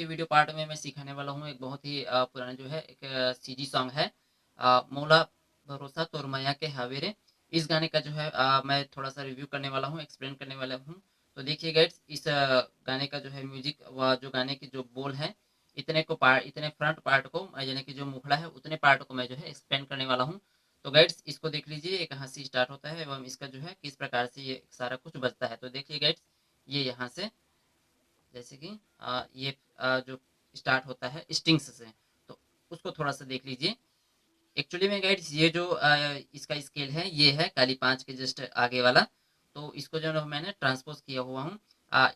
के video part में मैं सिखाने वाला हूँ एक बहुत ही पुराना जो है एक सीजी सॉन्ग है, मौला भरोसा तोरमैया के हवेरे। इस गाने का जो है मैं थोड़ा सा रिव्यू करने वाला हूँ, एक्सप्लेन करने वाला हूँ। तो देखिए गाइड्स, इस गाने का जो है म्यूजिक व जो गाने के जो बोल है, इतने फ्रंट पार्ट को यानी कि जो मुखड़ा है उतने पार्ट को मैं जो है एक्सप्लेन करने वाला हूँ। तो गाइड्स, इसको देख लीजिए, एक कहाँ से स्टार्ट होता है एवं इसका जो है किस प्रकार से ये सारा कुछ बजता है। तो देखिए गाइड्स, ये यहाँ से जैसे कि ये जो स्टार्ट होता है स्टिंग्स से, तो उसको थोड़ा सा देख लीजिए। एक्चुअली में गाइड्स, ये जो इसका स्केल है ये है काली पाँच के जस्ट आगे वाला। तो इसको जो है मैंने ट्रांसपोज किया हुआ हूँ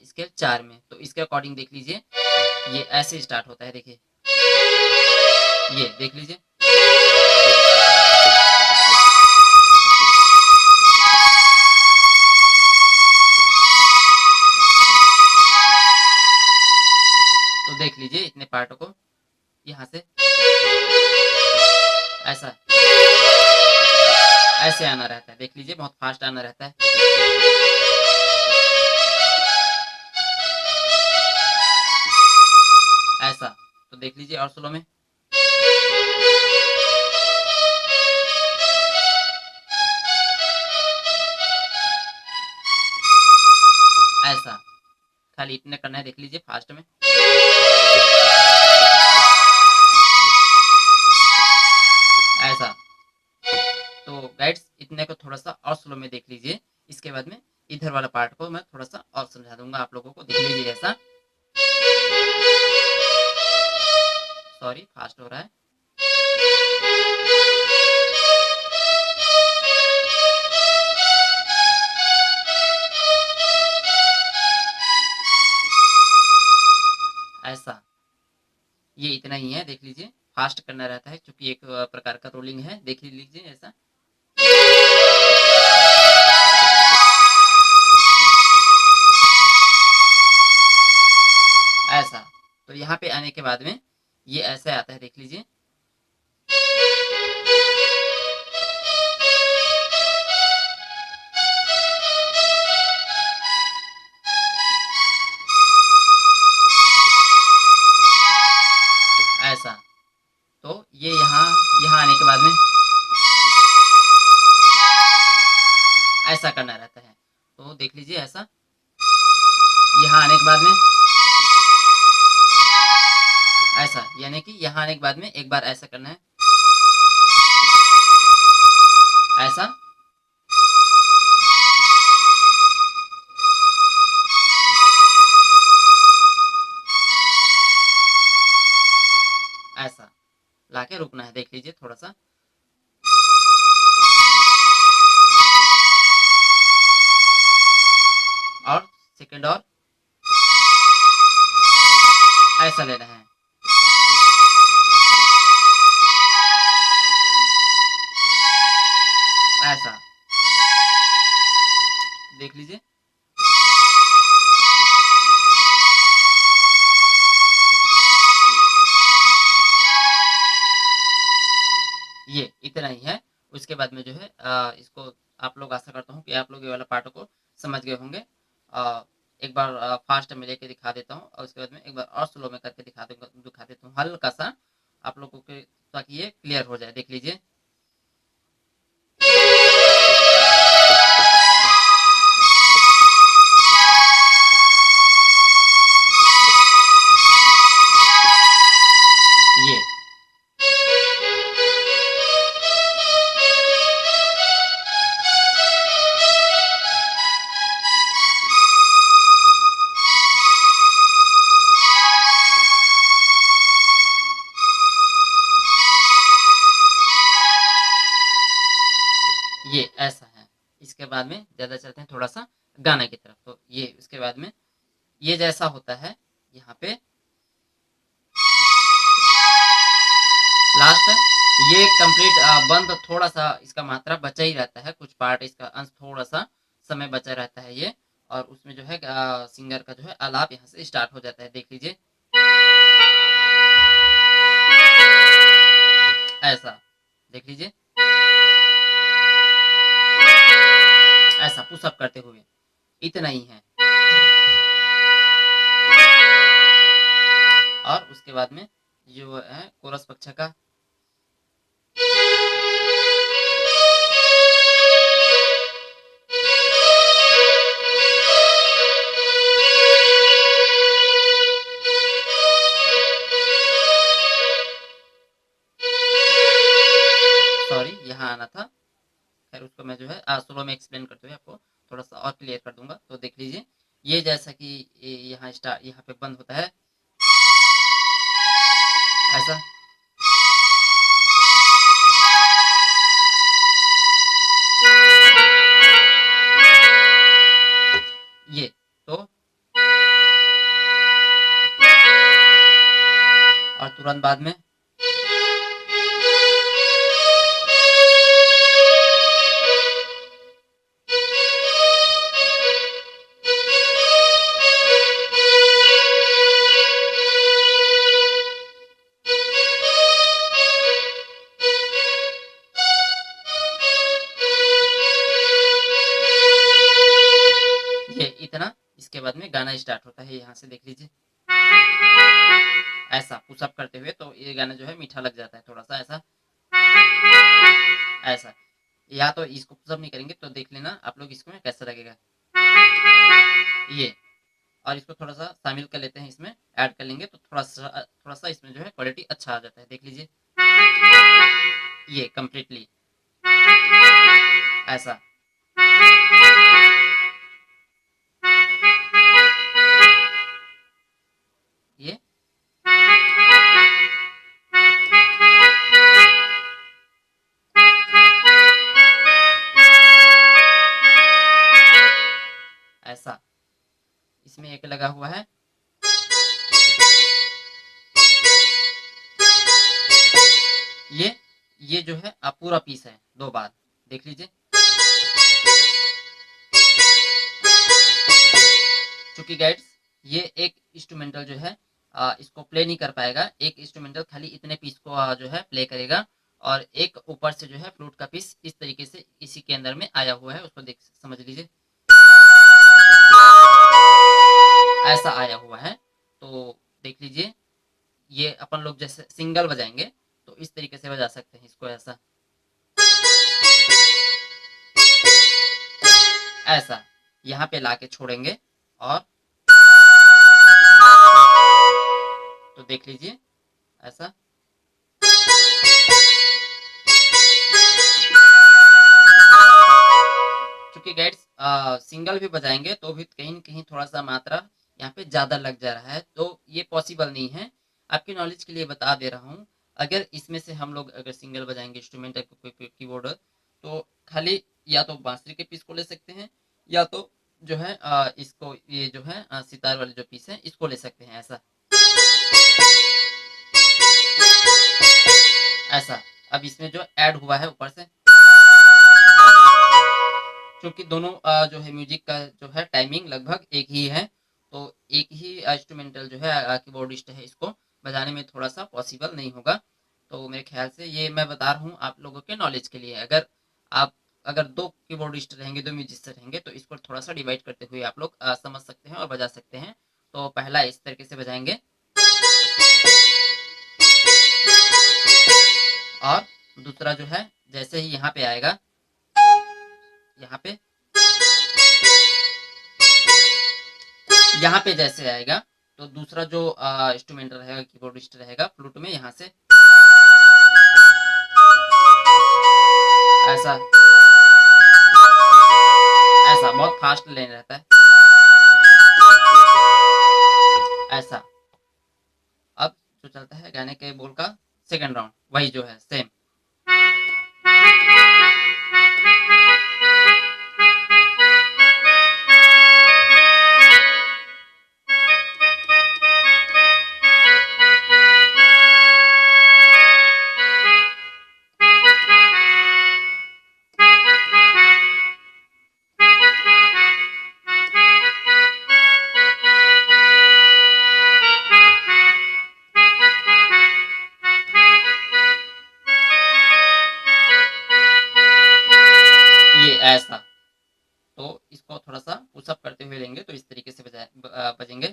स्केल 4 में। तो इसके अकॉर्डिंग देख लीजिए, ये ऐसे स्टार्ट होता है। देखिए, ये देख लीजिए, तो देख लीजिए इतने पार्ट को यहाँ से ऐसा ऐसे आना रहता है। देख लीजिए, बहुत फास्ट आना रहता है। ऐसा, तो देख लीजिए और स्लो में ऐसा, खाली इतने करना है। देख लीजिए फास्ट में ऐसा। तो गाइड्स, इतने को थोड़ा सा और स्लो में देख लीजिए। इसके बाद में इधर वाला पार्ट को मैं थोड़ा सा और समझा दूंगा आप लोगों को। देख लीजिए ऐसा, सॉरी फास्ट हो रहा है। ऐसा, ये इतना ही है। देख लीजिए, फास्ट करना रहता है क्योंकि एक प्रकार का रोलिंग है। देख लीजिए ऐसा, ऐसा। तो यहाँ पे आने के बाद में ये ऐसे आता है। देख लीजिए, ऐसा। तो ये यहाँ यहाँ आने के बाद में ऐसा करना रहता है। तो देख लीजिए ऐसा, यहाँ आने के बाद में ऐसा, यानी कि यहाँ आने के बाद में एक बार ऐसा करना है। ऐसा, ऐसा लाके रुकना है। देख लीजिए थोड़ा सा, और सेकंड और ऐसा लेना है। ऐसा, देख लीजिए, ये इतना ही है। उसके बाद में जो है इसको आप लोग, आशा करता हूँ कि आप लोग ये वाला पार्ट को समझ गए होंगे। एक बार फास्ट में लेके दिखा देता हूँ और उसके बाद में एक बार और स्लो में करके दिखा देता हूँ हल्का सा आप लोगों के, ताकि ये क्लियर हो जाए। देख लीजिए, ये ये ऐसा है। इसके बाद में ज़्यादा चलते हैं थोड़ा सा गाने की तरफ। तो ये उसके बाद में ये जैसा होता है यहाँ पे लास्ट, ये कंप्लीट बंद, थोड़ा सा इसका मात्रा बचा ही रहता है, कुछ पार्ट इसका अंश थोड़ा सा समय बचा रहता है ये। और उसमें जो है सिंगर का जो है आलाप यहाँ से स्टार्ट हो जाता है। देख लीजिए ऐसा, देख लीजिए ऐसा पुशअप करते हुए, इतना ही है। बाद में जो है कोरस पक्ष का सॉरी यहाँ आना था, खैर उसको मैं जो है स्लो में एक्सप्लेन करते हुए आपको थोड़ा सा और क्लियर कर दूंगा। तो देख लीजिए, ये जैसा कि यहाँ स्टार्ट यहाँ पे बंद होता है ऐसा, ये तो, और तुरंत बाद में ये इतना, इसके बाद में गाना स्टार्ट होता है, यहाँ से देख लीजिए ऐसा पुशअप करते हुए, तो ये गाना जो है मीठा लग जाता है थोड़ा सा ऐसा ऐसा। या तो इसको पुशअप नहीं करेंगे तो देख लेना आप लोग इसको में कैसा लगेगा ये, और इसको थोड़ा सा शामिल कर लेते हैं, इसमें ऐड कर लेंगे तो थोड़ा सा इसमें जो है क्वालिटी अच्छा आ जाता है। देख लीजिए ये कंप्लीटली ऐसा, ये ऐसा, इसमें एक लगा हुआ है ये जो है आप पूरा पीस है 2 बार, देख लीजिए चूंकि गाइड्स ये एक इंस्ट्रूमेंटल जो है इसको प्ले नहीं कर पाएगा, एक इंस्ट्रूमेंटल खाली इतने पीस को जो है प्ले करेगा, और एक ऊपर से जो है फ्लूट का पीस इस तरीके से इसी के अंदर में आया हुआ है, उसको देख समझ लीजिए ऐसा आया हुआ है। तो देख लीजिए ये अपन लोग जैसे सिंगल बजाएंगे तो इस तरीके से बजा सकते हैं इसको ऐसा ऐसा, यहाँ पे लाके छोड़ेंगे और तो देख लीजिए ऐसा, चूंकि गाइड्स सिंगल भी बजाएंगे तो भी कहीं न कहीं थोड़ा सा मात्रा यहाँ पे ज्यादा लग जा रहा है, तो ये पॉसिबल नहीं है। आपकी नॉलेज के लिए बता दे रहा हूँ, अगर इसमें से हम लोग अगर सिंगल बजाएंगे इंस्ट्रूमेंट कीबोर्ड, तो खाली या तो बांसुरी के पीस को ले सकते हैं, या तो जो है इसको ये जो है सितार वाले जो पीस है इसको ले सकते हैं ऐसा ऐसा। अब इसमें जो ऐड हुआ है ऊपर से, क्योंकि दोनों जो है म्यूजिक का जो है टाइमिंग लगभग एक ही है, तो एक ही इंस्ट्रूमेंटल जो है कीबोर्डिस्ट है, इसको बजाने में थोड़ा सा पॉसिबल नहीं होगा। तो मेरे ख्याल से ये मैं बता रहा हूँ आप लोगों के नॉलेज के लिए, अगर आप अगर 2 कीबोर्डिस्ट रहेंगे, 2 म्यूजिशियन रहेंगे, तो इसको थोड़ा सा डिवाइड करते हुए आप लोग समझ सकते हैं और बजा सकते हैं। तो पहला इस तरीके से बजाएंगे, और दूसरा जो है जैसे ही यहाँ पे आएगा, यहाँ पे यहाँ पे जैसे आएगा, तो दूसरा जो इंस्ट्रूमेंट रहेगा कीबोर्डिस्ट रहेगा फ्लूट में, यहाँ से ऐसा ऐसा बहुत फास्ट लेने रहता है ऐसा। अब जो चलता है गाने के बोल का सेकंड राउंड, वही जो है सेम ये ऐसा। तो इसको थोड़ा सा पुशअप करते हुए लेंगे तो इस तरीके से बजेंगे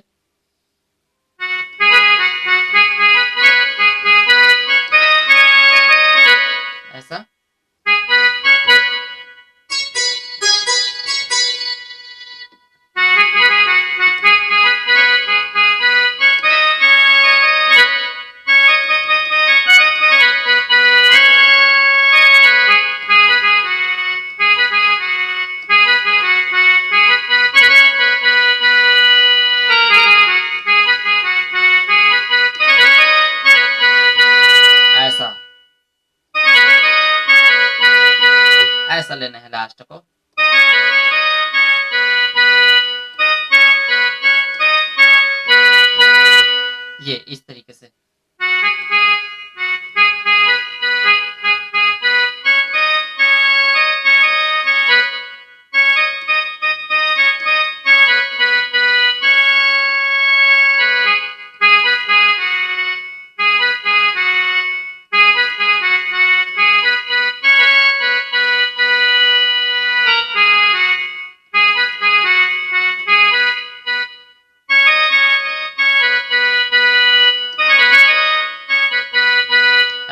लास्ट को। ये इस तरीके से।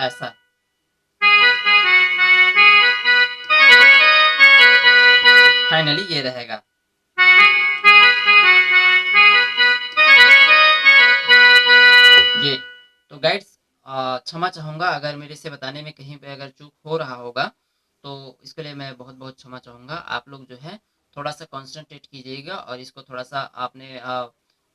ऐसा फाइनली ये रहेगा। ये तो गाइड्स क्षमा चाहूँगा अगर मेरे से बताने में कहीं पे अगर चूक हो रहा होगा, तो इसके लिए मैं बहुत बहुत क्षमा चाहूँगा। आप लोग जो है थोड़ा सा कॉन्सेंट्रेट कीजिएगा और इसको थोड़ा सा आपने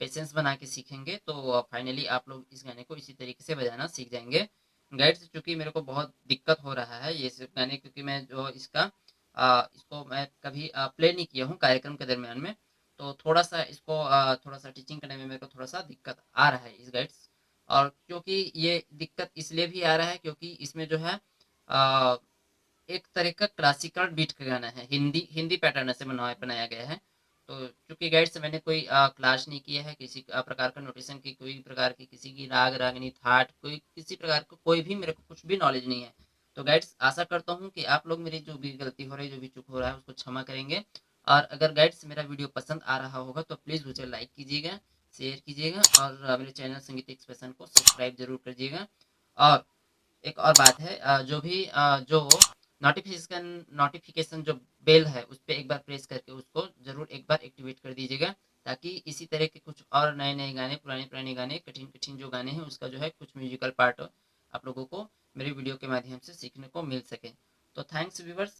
पेशेंस बना के सीखेंगे तो फाइनली आप लोग इस गाने को इसी तरीके से बजाना सीख जाएंगे। गाइड्स चूँकि मेरे को बहुत दिक्कत हो रहा है ये सब गाने, क्योंकि मैं जो इसको मैं कभी प्ले नहीं किया हूँ कार्यक्रम के दरमियान में, तो थोड़ा सा इसको थोड़ा सा टीचिंग करने में मेरे को थोड़ा सा दिक्कत आ रहा है इस गाइड्स। और क्योंकि ये दिक्कत इसलिए भी आ रहा है क्योंकि इसमें जो है अ, एक तरह का क्लासिकल बीट का गाना है, हिंदी हिंदी पैटर्न से बनाया गया है। तो चूंकि गाइड्स मैंने कोई क्लास नहीं किया है किसी प्रकार का नोटेशन की, कोई प्रकार की किसी की राग रागिनी थाट कोई किसी प्रकार का कोई भी मेरे को कुछ भी नॉलेज नहीं है। तो गाइड्स आशा करता हूँ कि आप लोग मेरी जो भी गलती हो रही है जो भी चूक हो रहा है उसको क्षमा करेंगे। और अगर गाइड्स मेरा वीडियो पसंद आ रहा होगा तो प्लीज़ मुझे लाइक कीजिएगा, शेयर कीजिएगा और मेरे चैनल संगीत एक्सप्रेशन को सब्सक्राइब जरूर करिएगा। और एक और बात है, जो भी जो नोटिफिकेशन जो बेल है उस पर एक बार प्रेस करके उसको जरूर एक बार एक्टिवेट कर दीजिएगा, ताकि इसी तरह के कुछ और नए नए गाने पुराने पुराने गाने कठिन कठिन जो गाने हैं उसका जो है कुछ म्यूजिकल पार्ट आप लोगों को मेरे वीडियो के माध्यम से सीखने को मिल सके। तो थैंक्स व्यूवर्स।